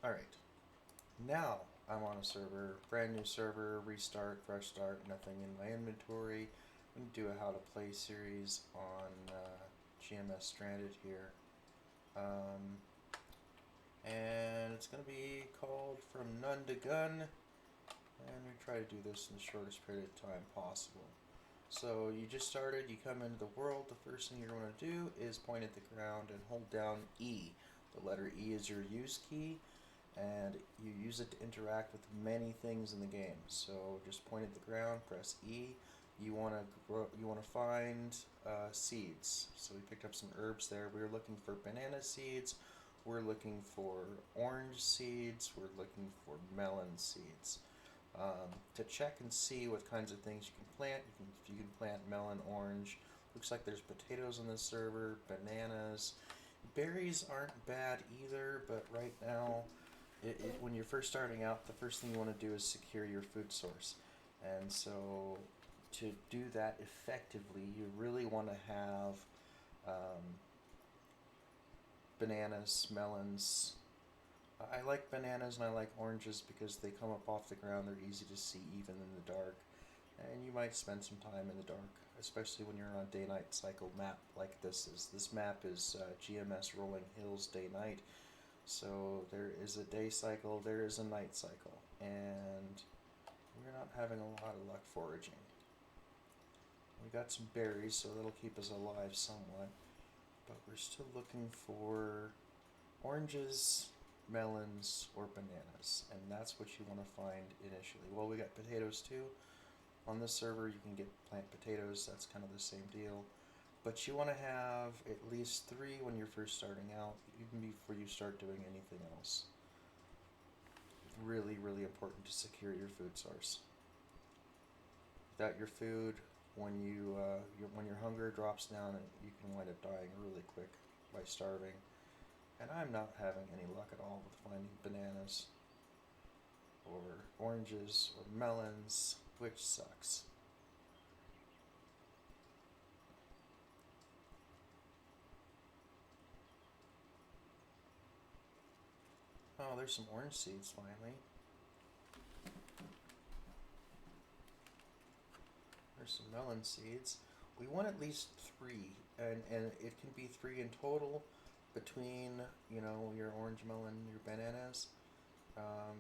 Alright, now I'm on a server, brand new server, restart, fresh start, nothing in my inventory. I'm going to do a how to play series on GMS Stranded here. And it's going to be called From None to Gun, and we try to do this in the shortest period of time possible. So you just started, you come into the world, the first thing you're going to do is point at the ground and hold down E. The letter E is your use key, and you use it to interact with many things in the game. So just point at the ground, press E. You want to find seeds. So we picked up some herbs there. We were looking for banana seeds. We're looking for orange seeds. We're looking for melon seeds. To check and see what kinds of things you can plant, you can plant melon, orange. Looks like there's potatoes on this server, bananas. Berries aren't bad either, but right now, when you're first starting out, the first thing you want to do is secure your food source. And so, to do that effectively, you really want to have bananas, melons. I like bananas and I like oranges because they come up off the ground, they're easy to see even in the dark. And you might spend some time in the dark, especially when you're on a day-night cycle map like this is. This map is GMS Rolling Hills Day-Night. So there is a day cycle, there is a night cycle, and we're not having a lot of luck foraging. We got some berries, so that'll keep us alive somewhat, but we're still looking for oranges, melons, or bananas, and that's what you want to find initially. Well, we got potatoes too. On this server you can plant potatoes, that's kind of the same deal. But you want to have at least 3 when you're first starting out, even before you start doing anything else. Really, really important to secure your food source. Without your food, when when your hunger drops down, you can wind up dying really quick by starving. And I'm not having any luck at all with finding bananas or oranges or melons, which sucks. Oh, there's some orange seeds finally. There's some melon seeds. We want at least 3, and it can be 3 in total between, your orange, melon, your bananas. Um,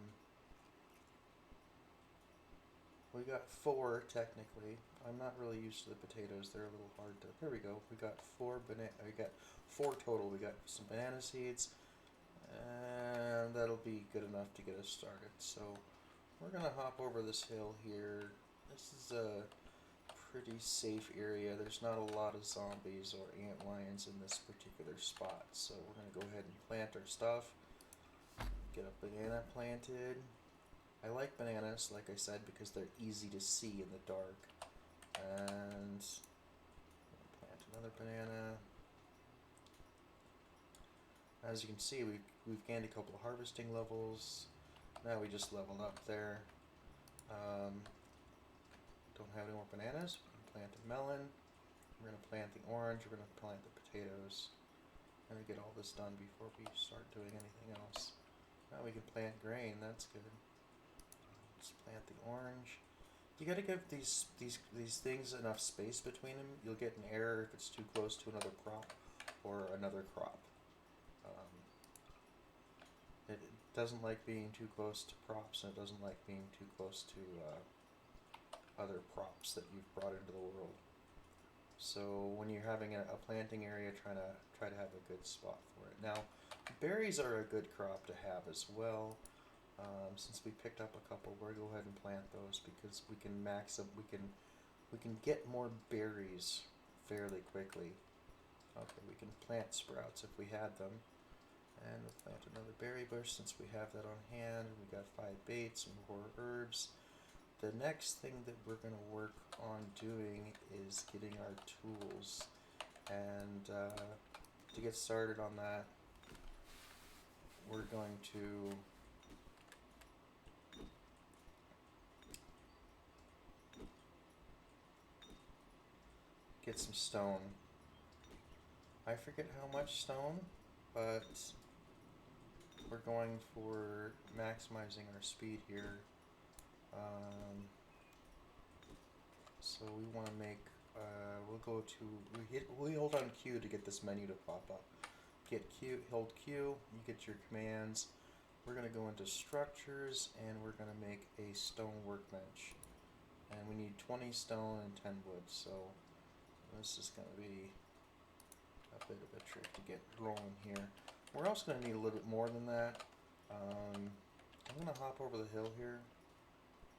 we got 4 technically. I'm not really used to the potatoes. They're a little hard to. Here we go. We got 4 banana. We got 4 total. We got some banana seeds, and that'll be good enough to get us started. So we're gonna hop over this hill here. This is a pretty safe area. There's not a lot of zombies or ant lions in this particular spot, so we're going to go ahead and plant our stuff. Get a banana planted. I like bananas, like I said, because they're easy to see in the dark. And plant another banana. As you can see, we've gained a couple of harvesting levels. Now we just leveled up there. Don't have any more bananas. We can plant a melon. We're going to plant the orange. We're going to plant the potatoes. I'm going to get all this done before we start doing anything else. Now we can plant grain. That's good. Let's plant the orange. You got to give these things enough space between them. You'll get an error if it's too close to another crop or another crop. It doesn't like being too close to crops, and it doesn't like being too close to other props that you've brought into the world. So when you're having a planting area, try to have a good spot for it. Now, berries are a good crop to have as well. Since we picked up a couple, we're gonna go ahead and plant those because we can max up. We can get more berries fairly quickly. Okay, we can plant sprouts if we had them, and we'll plant another berry bush since we have that on hand. We got 5 baits and 4 herbs. The next thing that we're going to work on doing is getting our tools, and to get started on that, we're going to get some stone. I forget how much stone, but we're going for maximizing our speed here. So we want to make, we'll go to, we hold on Q to get this menu to pop up. Get Q, hold Q, you get your commands. We're going to go into structures and we're going to make a stone workbench. And we need 20 stone and 10 wood, so this is going to be a bit of a trick to get rolling here. We're also going to need a little bit more than that. I'm going to hop over the hill here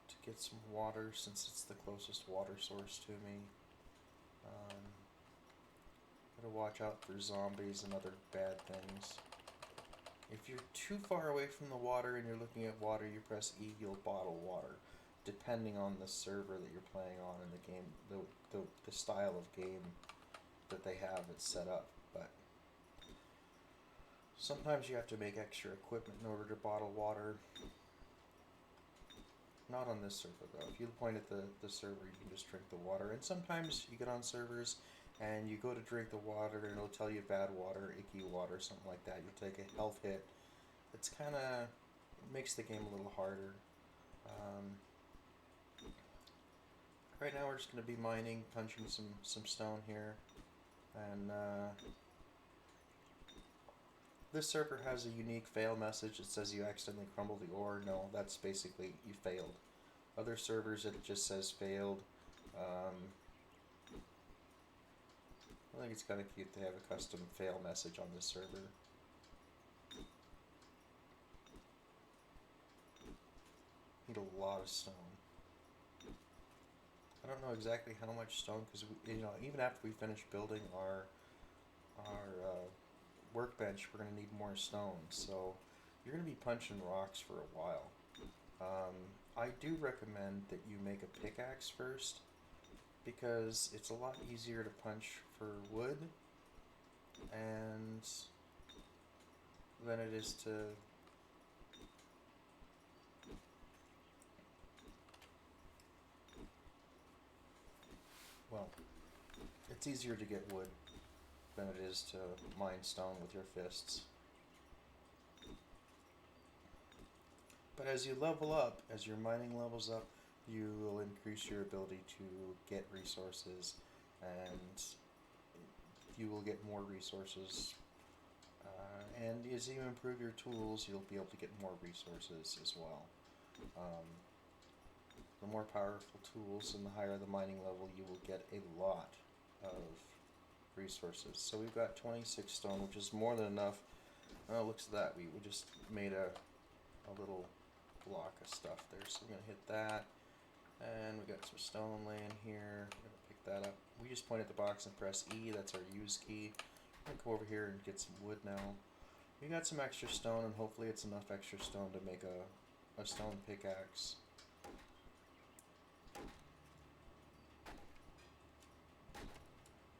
to get some water since it's the closest water source to me. Gotta watch out for zombies and other bad things. If you're too far away from the water and you're looking at water, you press E, you'll bottle water, depending on the server that you're playing on in the game, the style of game that they have it set up. But sometimes you have to make extra equipment in order to bottle water. Not on this server though. If you point at the server, you can just drink the water. And sometimes you get on servers and you go to drink the water and it'll tell you bad water, icky water, something like that. You'll take a health hit. It's kind of makes the game a little harder. Right now we're just going to be mining, punching some stone here. And this server has a unique fail message that says you accidentally crumbled the ore. No, that's basically you failed. Other servers it just says failed. I think it's kind of cute to have a custom fail message on this server. Need a lot of stone. I don't know exactly how much stone because even after we finish building our workbench, we're going to need more stone. So you're going to be punching rocks for a while. I do recommend that you make a pickaxe first because it's a lot easier to punch for wood and than it is to it's easier to get wood than it is to mine stone with your fists. But as you level up, as your mining levels up, you will increase your ability to get resources, and you will get more resources. And as you improve your tools, you'll be able to get more resources as well. The more powerful tools and the higher the mining level, you will get a lot of resources. So we've got 26 stone, which is more than enough. Oh, looks at that. We just made a little block of stuff there. So we're going to hit that. And we got some stone laying here. I'm going to pick that up. We just point at the box and press E. That's our use key. I'm going to go over here and get some wood now. We got some extra stone, and hopefully it's enough extra stone to make a stone pickaxe.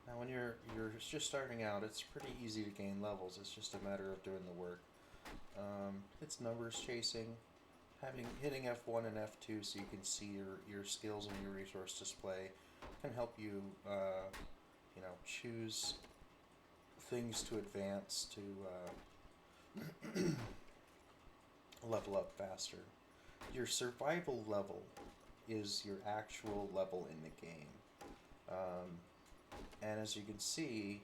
Now when you're just starting out, it's pretty easy to gain levels. It's just a matter of doing the work. It's numbers chasing. Hitting F1 and F2 so you can see your skills and your resource display can help you choose things to advance to level up faster. Your survival level is your actual level in the game. And as you can see,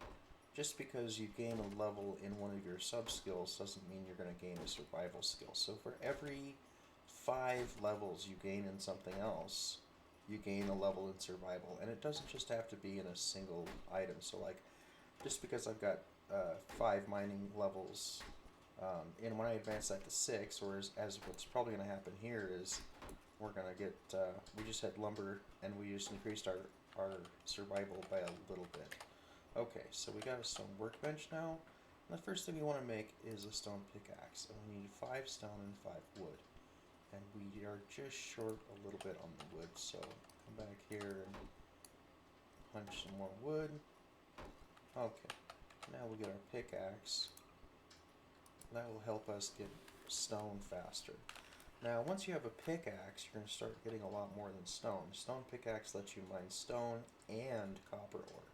just because you gain a level in one of your sub-skills doesn't mean you're going to gain a survival skill. So for every 5 levels you gain in something else, you gain a level in survival. And it doesn't just have to be in a single item. So like, just because I've got 5 mining levels, and when I advance that to 6, or as what's probably going to happen here is, we're going to get, we just had lumber, and we just increased our survival by a little bit. Okay, so we got a stone workbench now. And the first thing we want to make is a stone pickaxe. And we need 5 stone and 5 wood. And we are just short a little bit on the wood, so come back here and punch some more wood. Okay, now we get our pickaxe. That will help us get stone faster. Now, once you have a pickaxe, you're going to start getting a lot more than stone. Stone pickaxe lets you mine stone and copper ore.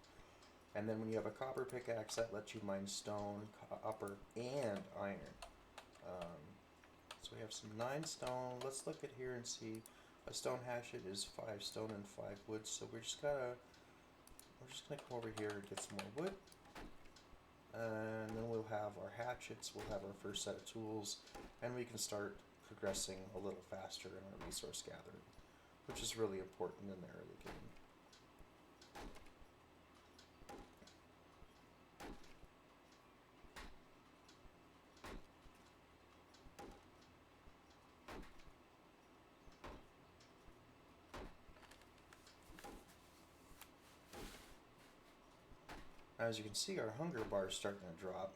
And then when you have a copper pickaxe, that lets you mine stone, copper, and iron. Um, so we have some 9 stone. Let's look at here and see. A stone hatchet is 5 stone and 5 wood. So we're just gonna come over here and get some more wood. And then we'll have our hatchets, we'll have our first set of tools, and we can start progressing a little faster in our resource gathering, which is really important in the early game. As you can see, our hunger bar is starting to drop,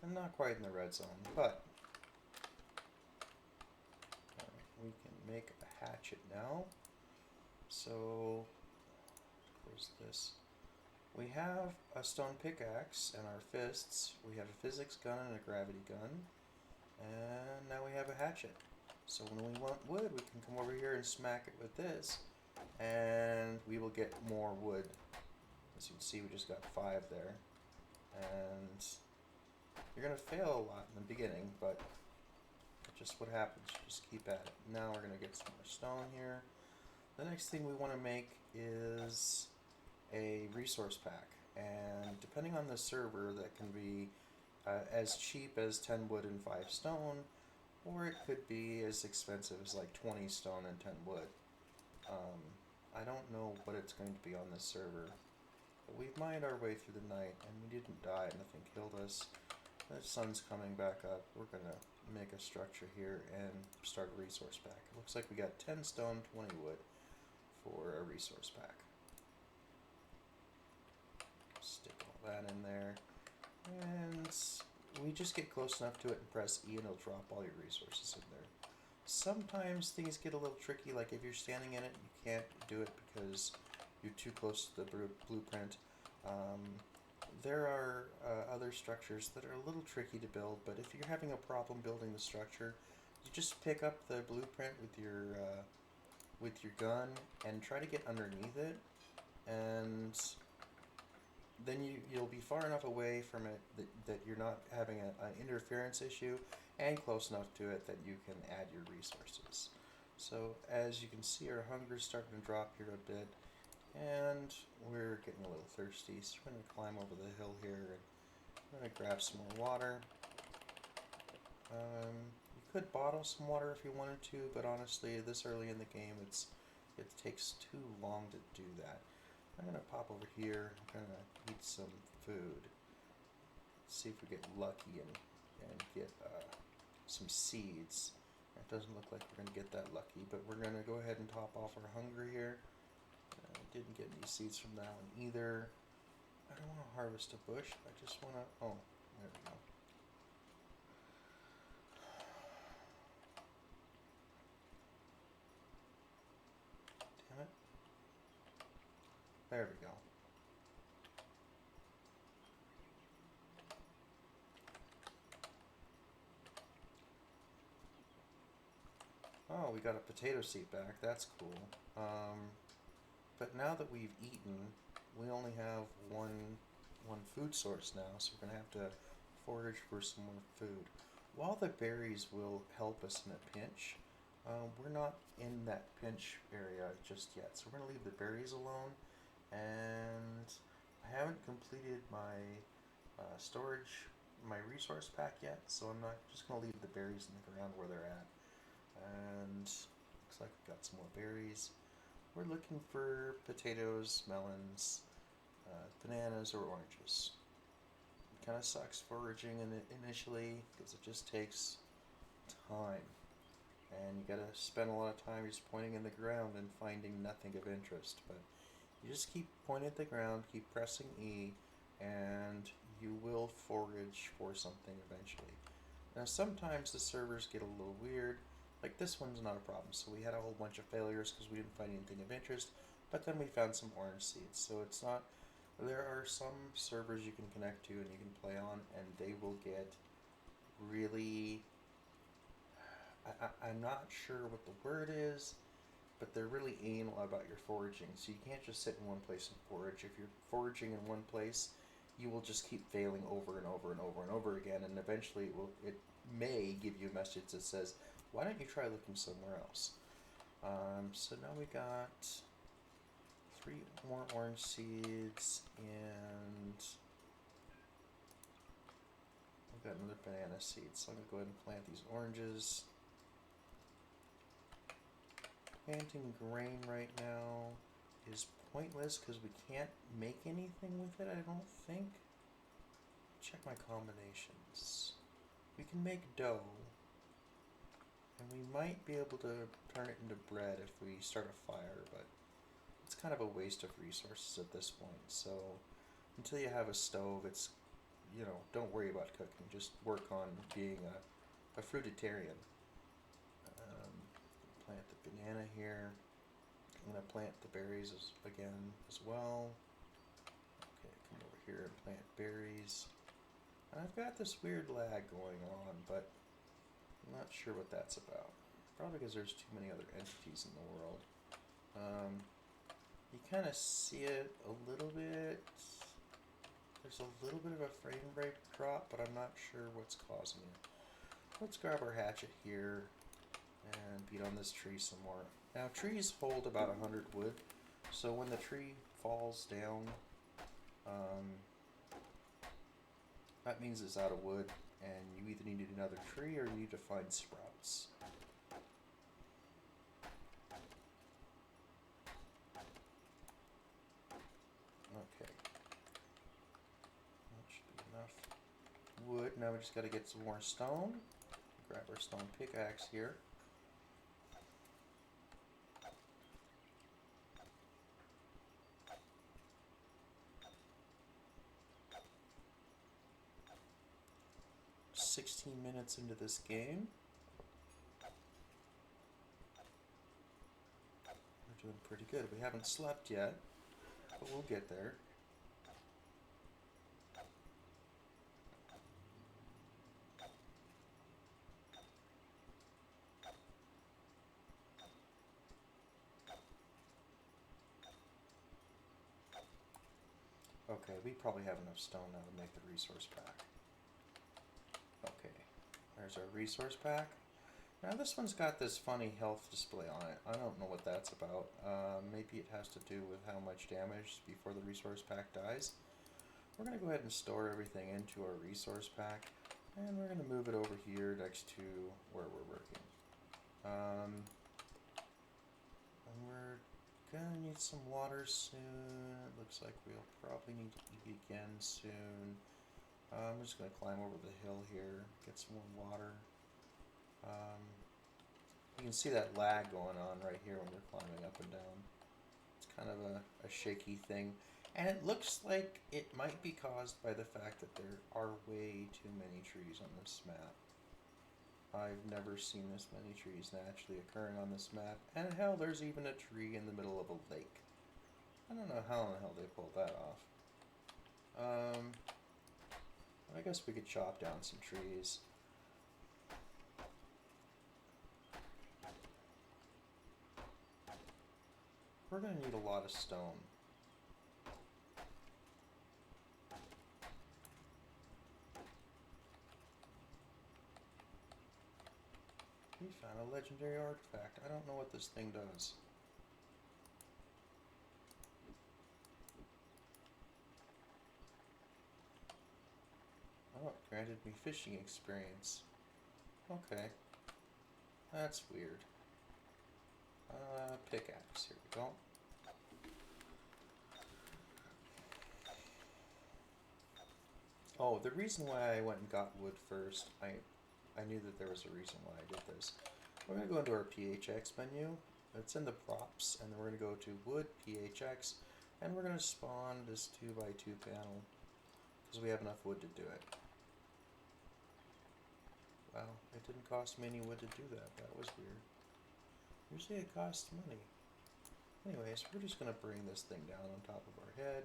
and not quite in the red zone, but we can make a hatchet now. So, where's this? We have a stone pickaxe and our fists. We have a physics gun and a gravity gun. And now we have a hatchet. So when we want wood, we can come over here and smack it with this, and we will get more wood. As you can see, we just got 5 there. And you're going to fail a lot in the beginning, but just what happens. Just keep at it. Now we're going to get some more stone here. The next thing we want to make is a resource pack. And depending on the server, that can be as cheap as 10 wood and 5 stone, or it could be as expensive as like 20 stone and 10 wood. I don't know what it's going to be on this server. But we've mined our way through the night, and we didn't die, nothing killed us. The sun's coming back up. We're going to make a structure here and start a resource pack. It looks like we got 10 stone, 20 wood for a resource pack. Stick all that in there. And we just get close enough to it and press E and it'll drop all your resources in there. Sometimes things get a little tricky, like if you're standing in it, you can't do it because you're too close to the blueprint. There are other structures that are a little tricky to build, but if you're having a problem building the structure, you just pick up the blueprint with your gun and try to get underneath it, and then you'll be far enough away from it that you're not having an interference issue, and close enough to it that you can add your resources. So as you can see, our hunger's starting to drop here a bit, and we're getting a little thirsty, so we're going to climb over the hill here, and we're going to grab some more water. You could bottle some water if you wanted to, but honestly, this early in the game, it takes too long to do that. I'm going to pop over here, I'm going to eat some food, see if we get lucky and get some seeds. It doesn't look like we're going to get that lucky, but we're going to go ahead and top off our hunger here. Didn't get any seeds from that one either. I don't want to harvest a bush, I just want to, oh, there we go. Damn it. There we go. Oh, we got a potato seed back. That's cool. But now that we've eaten, we only have one food source now, so we're gonna have to forage for some more food. While the berries will help us in a pinch, we're not in that pinch area just yet, so we're gonna leave the berries alone. And I haven't completed my my resource pack yet, so I'm not just gonna leave the berries in the ground where they're at. And looks like we've got some more berries. We're looking for potatoes, melons, bananas, or oranges. It kind of sucks foraging initially because it just takes time. And you gotta spend a lot of time just pointing in the ground and finding nothing of interest. But you just keep pointing at the ground, keep pressing E, and you will forage for something eventually. Now sometimes the servers get a little weird. Like this one's not a problem, so we had a whole bunch of failures because we didn't find anything of interest, but then we found some orange seeds. So it's not, there are some servers you can connect to and you can play on, and they will get really, I'm not sure what the word is, but they're really anal about your foraging. So you can't just sit in one place and forage. If you're foraging in one place, you will just keep failing over and over and over and over again, and eventually may give you a message that says, why don't you try looking somewhere else? So now we got 3 more orange seeds, and we've got another banana seed. So I'm going to go ahead and plant these oranges. Planting grain right now is pointless because we can't make anything with it, I don't think. Check my combinations. We can make dough, and we might be able to turn it into bread if we start a fire, but it's kind of a waste of resources at this point. So until you have a stove, it's, you know, don't worry about cooking. Just work on being a fruitarian. Plant the banana here. I'm going to plant the berries again as well. Okay, come over here and plant berries. And I've got this weird lag going on, but I'm not sure what that's about. Probably because there's too many other entities in the world. You kind of see it a little bit. There's a little bit of a frame rate drop, but I'm not sure what's causing it. Let's grab our hatchet here and beat on this tree some more. Now, trees hold about 100 wood, so when the tree falls down, that means it's out of wood, and you either need another tree or you need to find sprouts. Okay. That should be enough wood. Now we just got to get some more stone. Grab our stone pickaxe here. Just 16 minutes into this game. We're doing pretty good. We haven't slept yet, but we'll get there. Okay, we probably have enough stone now to make the resource pack. Okay, there's our resource pack. Now this one's got this funny health display on it. I don't know what that's about. Maybe it has to do with how much damage before the resource pack dies. We're going to go ahead and store everything into our resource pack, and we're going to move it over here next to where we're working. And we're going to need some water soon. It looks like we'll probably need to eat again soon. I'm just going to climb over the hill here, get some more water. You can see that lag going on right here when you're climbing up and down. It's kind of a shaky thing. And it looks like it might be caused by the fact that there are way too many trees on this map. I've never seen this many trees naturally occurring on this map. And hell, there's even a tree in the middle of a lake. I don't know how in the hell they pulled that off. I guess we could chop down some trees. We're going to need a lot of stone. We found a legendary artifact. I don't know what this thing does. Oh, it granted me fishing experience. Okay. That's weird. Pickaxe. Here we go. Oh, the reason why I went and got wood first, I knew that there was a reason why I did this. We're going to go into our PHX menu. It's in the props, and then we're going to go to wood, PHX, and we're going to spawn this 2x2 panel because we have enough wood to do it. Wow, it didn't cost me any wood to do that. That was weird. Usually it costs money. Anyways, we're just going to bring this thing down on top of our head.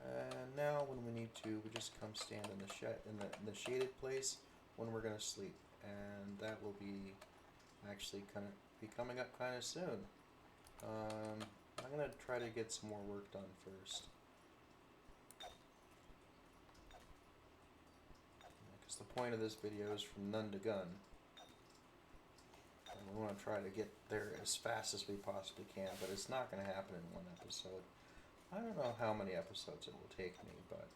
And now when we need to, we just come stand in the shaded place when we're going to sleep. And that will be actually coming up kind of soon. I'm going to try to get some more work done first. Because the point of this video is from None to Gun. And we want to try to get there as fast as we possibly can, but it's not going to happen in one episode. I don't know how many episodes it will take me, but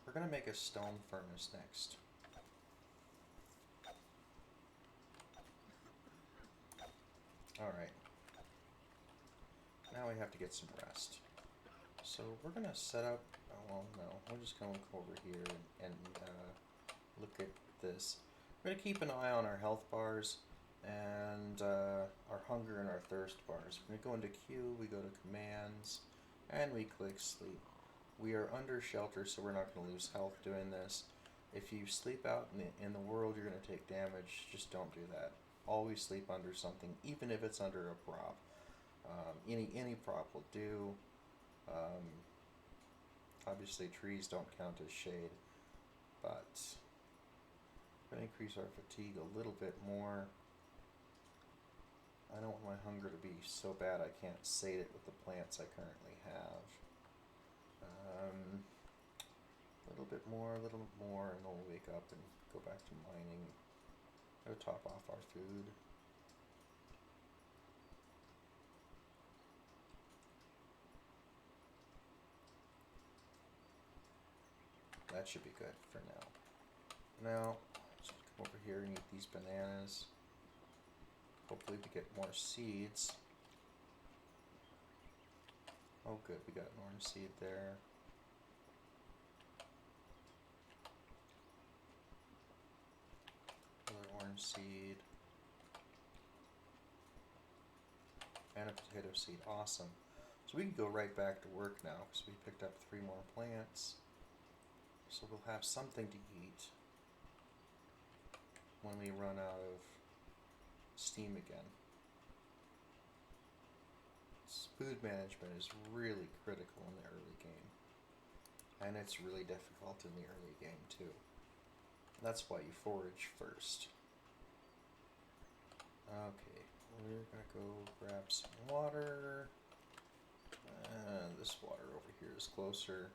we're going to make a stone furnace next. Alright. Now we have to get some rest. So we're going to set up, oh, well, no, we're just going to look over here and look at this. We're going to keep an eye on our health bars and our hunger and our thirst bars. We're going to go into Q, we go to commands, and we click sleep. We are under shelter, so we're not going to lose health doing this. If you sleep out in the world, you're going to take damage. Just don't do that. Always sleep under something, even if it's under a prop. Any prop will do. Obviously, trees don't count as shade, but we're going to increase our fatigue a little bit more. I don't want my hunger to be so bad I can't sate it with the plants I currently have. A little bit more, and then we'll wake up and go back to mining. Go top off our food. That should be good for now. Now, let's come over here and eat these bananas. Hopefully we get more seeds. Oh good, we got an orange seed there. Another orange seed. And a potato seed, awesome. So we can go right back to work now because we picked up 3 more plants. So we'll have something to eat when we run out of steam again. Food management is really critical in the early game. And it's really difficult in the early game too. That's why you forage first. Okay, we're gonna go grab some water. This water over here is closer.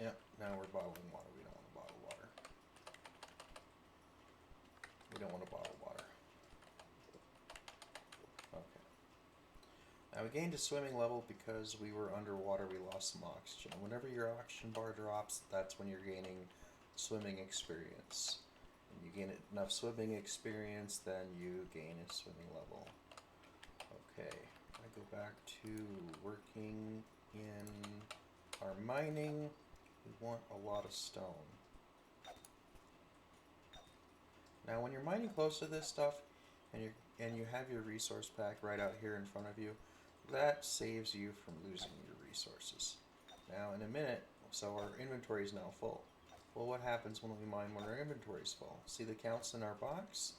Yep, now we're bottling water. We don't want to bottle water. We don't want to bottle water. Okay. Now we gained a swimming level because we were underwater. We lost some oxygen. Whenever your oxygen bar drops, that's when you're gaining swimming experience. When you gain enough swimming experience, then you gain a swimming level. Okay, I go back to working in our mining. We want a lot of stone. Now when you're mining close to this stuff and you have your resource pack right out here in front of you, that saves you from losing your resources. Now in a minute, so our inventory is now full. Well, what happens when we mine when our inventory is full? See the counts in our box?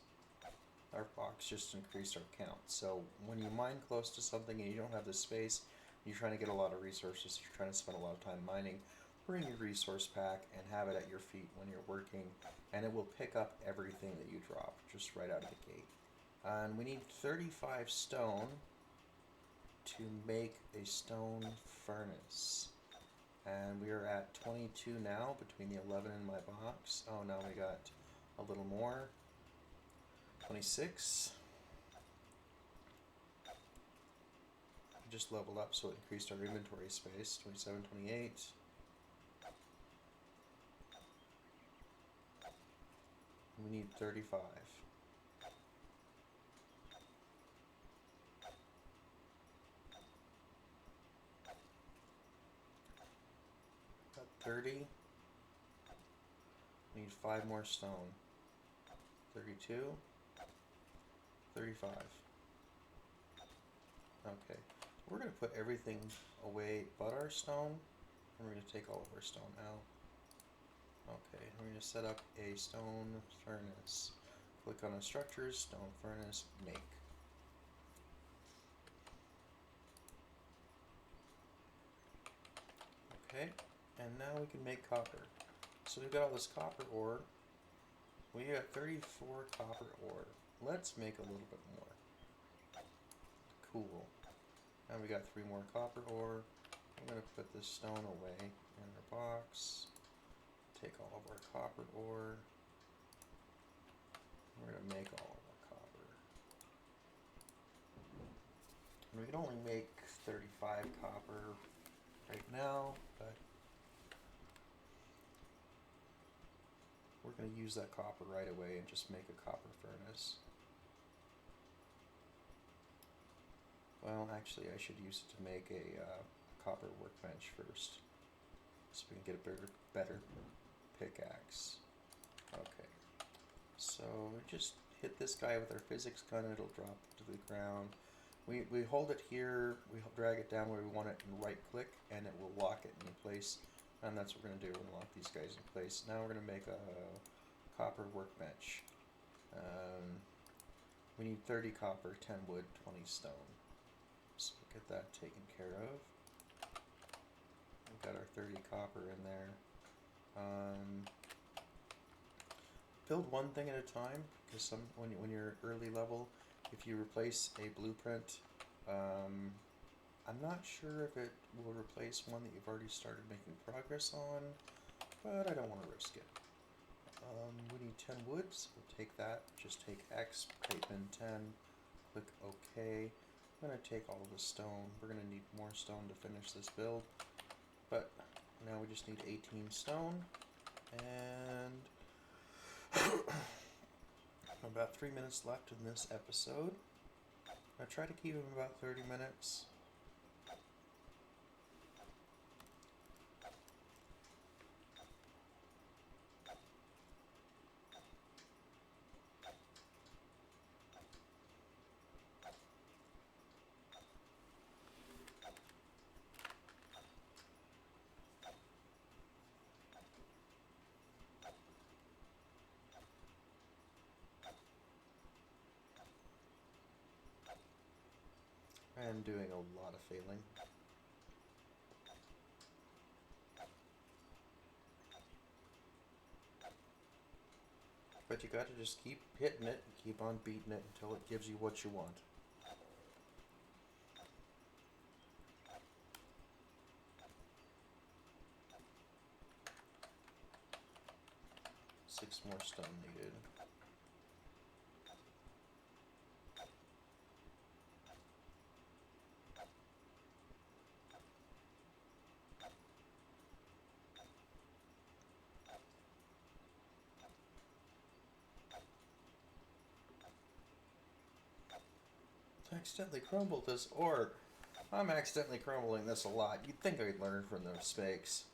Our box just increased our count. So when you mine close to something and you don't have the space, you're trying to get a lot of resources, you're trying to spend a lot of time mining, bring your resource pack and have it at your feet when you're working, and it will pick up everything that you drop just right out of the gate. And we need 35 stone to make a stone furnace. And we are at 22 now between the 11 in my box. Oh, now we got a little more. 26. Just leveled up, so it increased our inventory space. 27, 28. We need 35. Got 30. We need 5 more stone. 32. 35. Okay. We're going to put everything away but our stone. And we're going to take all of our stone out. Okay, we're going to set up a stone furnace. Click on the structures, stone furnace, make. Okay, and now we can make copper. So we've got all this copper ore. We got 34 copper ore. Let's make a little bit more. Cool. Now we got 3 more copper ore. I'm going to put this stone away in our box. Take all of our copper ore. We're going to make all of our copper. And we can only make 35 copper right now, but we're going to use that copper right away and just make a copper furnace. Well, actually, I should use it to make a copper workbench first, so we can get a better pickaxe. Okay, so we just hit this guy with our physics gun, it'll drop to the ground. We hold it here, we drag it down where we want it, and right click, and it will lock it in place. And that's what we're going to do, we're going to lock these guys in place. Now we're going to make a copper workbench. We need 30 copper, 10 wood, 20 stone. So we'll get that taken care of. We've got our 30 copper in there. Build one thing at a time, because when you're early level, if you replace a blueprint, I'm not sure if it will replace one that you've already started making progress on, but I don't want to risk it. We need 10 wood, so we'll take that. Just take X, type in 10, click OK. I'm going to take all of the stone. We're going to need more stone to finish this build, but now we just need 18 stone, and about 3 minutes left in this episode. I try to keep them about 30 minutes. I am doing a lot of failing. But you gotta just keep hitting it and keep on beating it until it gives you what you want. Six more stone needed. I accidentally crumbled this ore. I'm accidentally crumbling this a lot. You'd think I'd learn from the mistakes.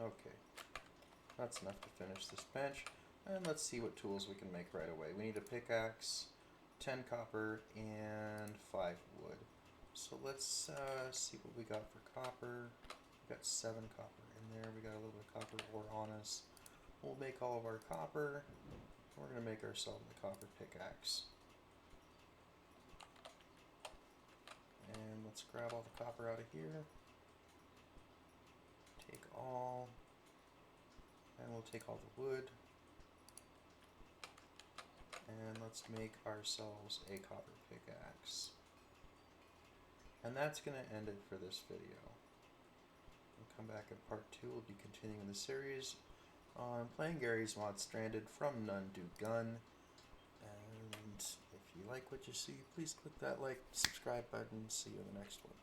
Okay, that's enough to finish this bench. And let's see what tools we can make right away. We need a pickaxe, 10 copper, and 5 wood. So let's see what we got for copper. We got 7 copper in there. We got a little bit of copper ore on us. We'll make all of our copper. We're going to make ourselves a copper pickaxe. And let's grab all the copper out of here. Take all. And we'll take all the wood. And let's make ourselves a copper pickaxe. And that's going to end it for this video. We'll come back in part 2. We'll be continuing the series on playing Garry's mod Stranded from None To Gun. And if you like what you see, please click that like, subscribe button. See you in the next one.